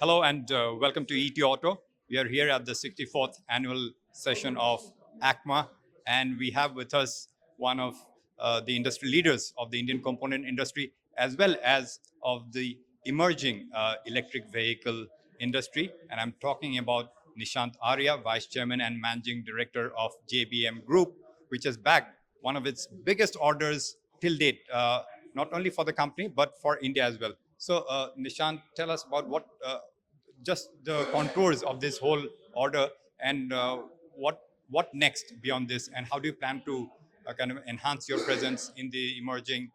Hello and welcome to ETAuto. We are here at the 64th annual session of ACMA, and we have with us one of the industry leaders of the Indian component industry, as well as of the emerging electric vehicle industry. And I'm talking about Nishant Arya, Vice Chairman and Managing Director of JBM Group, which has bagged one of its biggest orders till date, not only for the company, but for India as well. So, Nishant, tell us about just the contours of this whole order and what next beyond this, and how do you plan to kind of enhance your presence in the emerging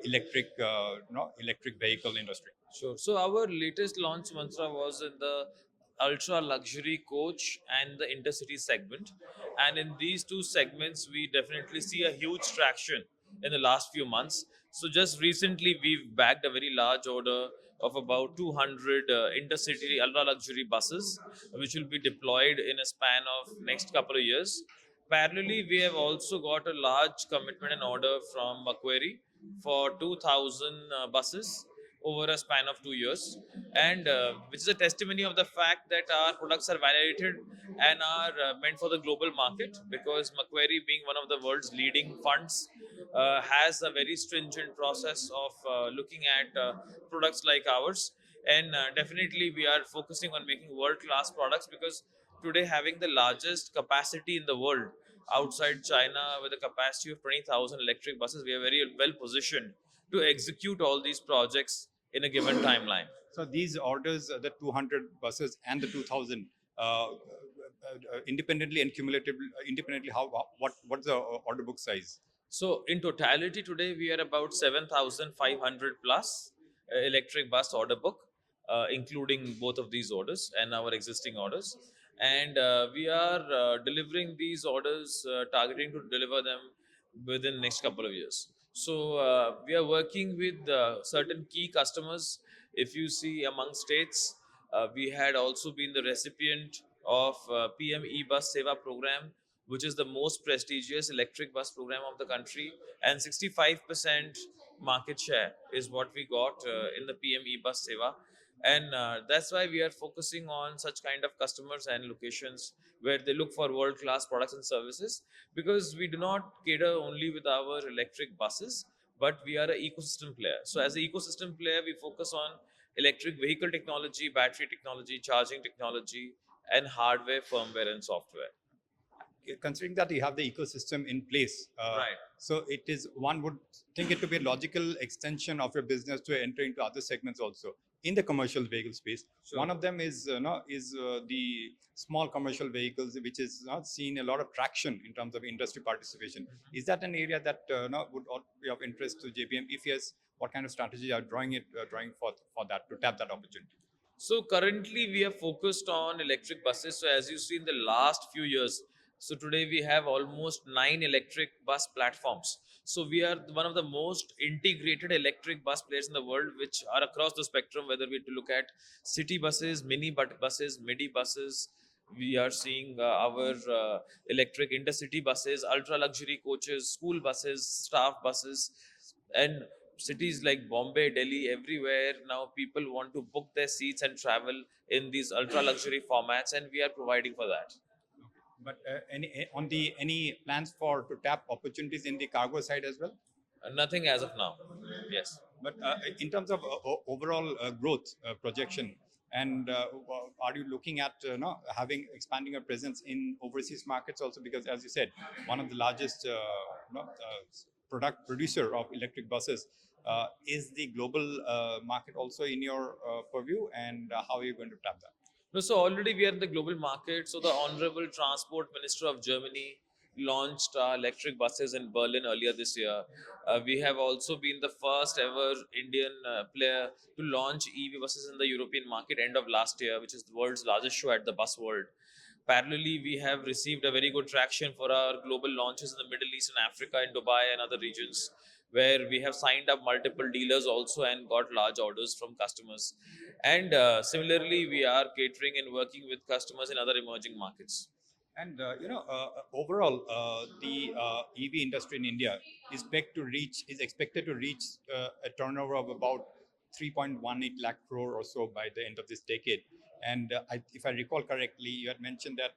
electric vehicle industry? Sure. So our latest launch mantra was in the ultra luxury coach and the intercity segment. And in these two segments, we definitely see a huge traction in the last few months. So just recently, we've bagged a very large order of about 200 intercity ultra luxury buses, which will be deployed in a span of next couple of years. Parallelly, we have also got a large commitment and order from Macquarie for 2,000 buses over a span of 2 years, and which is a testimony of the fact that our products are validated and are meant for the global market, because Macquarie, being one of the world's leading funds, has a very stringent process of looking at products like ours. And definitely, we are focusing on making world class products, because today, having the largest capacity in the world outside China with a capacity of 20,000 electric buses, we are very well positioned to execute all these projects in a given timeline. So these orders, the 200 buses and the 2000, independently and cumulatively, independently, what's the order book size? So in totality, today we are about 7,500 plus electric bus order book, including both of these orders and our existing orders. And we are delivering these orders, targeting to deliver them within next couple of years. So we are working with certain key customers. If you see among states, we had also been the recipient of PM E-Bus Seva program, which is the most prestigious electric bus program of the country, and 65% market share is what we got in the PM E-Bus Seva. And that's why we are focusing on such kind of customers and locations where they look for world class products and services, because we do not cater only with our electric buses, but we are an ecosystem player. So as an ecosystem player, we focus on electric vehicle technology, battery technology, charging technology, and hardware, firmware, and software. Considering that you have the ecosystem in place, Right. so it is, one would think it to be a logical extension of your business to enter into other segments also in the commercial vehicle space. Sure. One of them is the small commercial vehicles, which is not seen a lot of traction in terms of industry participation. Is that an area that would be of interest to JBM? If yes, what kind of strategy are drawing for that to tap that opportunity? So currently we are focused on electric buses. So as you see in the last few years, so today we have almost 9 electric bus platforms. So we are one of the most integrated electric bus players in the world, which are across the spectrum, whether we to look at city buses, mini buses, midi buses. We are seeing our electric intercity buses, ultra luxury coaches, school buses, staff buses, and cities like Bombay, Delhi, everywhere now people want to book their seats and travel in these ultra luxury formats, and we are providing for that. But any plans for to tap opportunities in the cargo side as well? Nothing as of now. Yes. But in terms of overall growth projection, and are you looking at having expanding a presence in overseas markets also? Because as you said, one of the largest product producer of electric buses, is the global market also in your purview, and how are you going to tap that? No, so already we are in the global market. So the Honorable Transport Minister of Germany launched electric buses in Berlin earlier this year. We have also been the first ever Indian player to launch EV buses in the European market end of last year, which is the world's largest show at the Bus World. Parallelly, we have received a very good traction for our global launches in the Middle East and Africa, in Dubai and other regions, where we have signed up multiple dealers also and got large orders from customers. And similarly, we are catering and working with customers in other emerging markets. And overall, the EV industry in India is expected to reach a turnover of about 3.18 lakh crore or so by the end of this decade. And if I recall correctly, you had mentioned that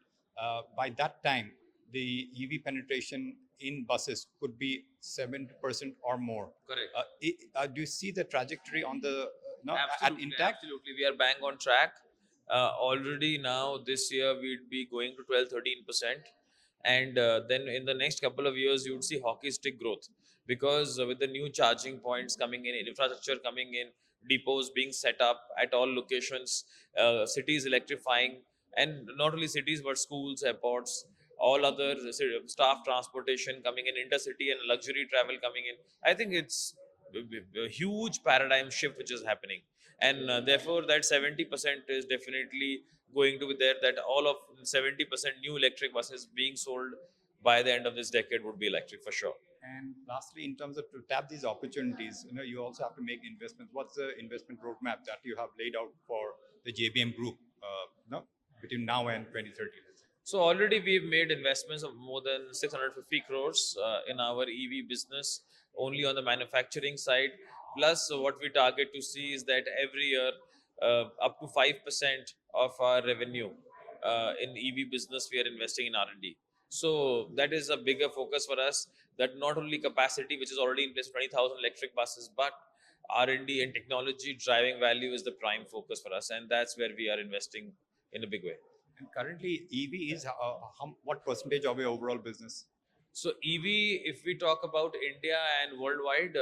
by that time, the EV penetration in buses could be 70% or more. Correct. Do you see the trajectory on the at Absolutely, intact? absolutely. We are bang on track. Already now this year we'd be going to 12-13%. And then in the next couple of years, you would see hockey stick growth because with the new charging points coming in, infrastructure coming in, depots being set up at all locations, cities electrifying, and not only cities but schools, airports, all other staff transportation coming in, intercity and luxury travel coming in. I think it's a huge paradigm shift which is happening, and therefore that 70% is definitely going to be there. That all of 70% new electric buses being sold by the end of this decade would be electric for sure. And lastly, in terms of to tap these opportunities, you also have to make investments. What's the investment roadmap that you have laid out for the JBM Group, between now and 2030? So already we've made investments of more than 650 crores in our EV business only on the manufacturing side. Plus, what we target to see is that every year up to 5% of our revenue in EV business we are investing in R&D. So that is a bigger focus for us. That not only capacity, which is already in place, 20,000 electric buses, but R&D and technology driving value is the prime focus for us, and that's where we are investing in a big way. And currently, EV is what percentage of your overall business? So EV, if we talk about India and worldwide,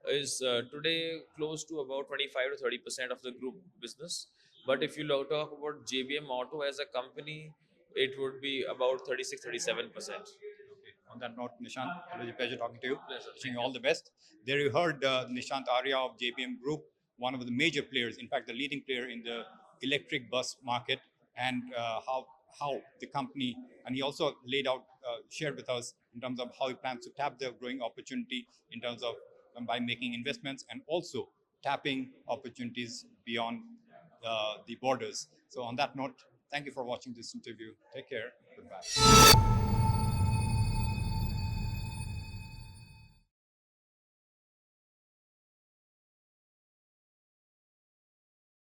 is today close to about 25 to 30% of the group business. But if you talk about JBM Auto as a company, it would be about 36-37%. On that note, Nishant, it was a pleasure talking to you. Pleasure. Wishing you all the best. There you heard Nishant Arya of JBM Group, one of the major players, in fact, the leading player in the electric bus market, and how the company, and he also laid out, shared with us in terms of how he plans to tap the growing opportunity in terms of by making investments and also tapping opportunities beyond the borders. So on that note, thank you for watching this interview. Take care. Goodbye.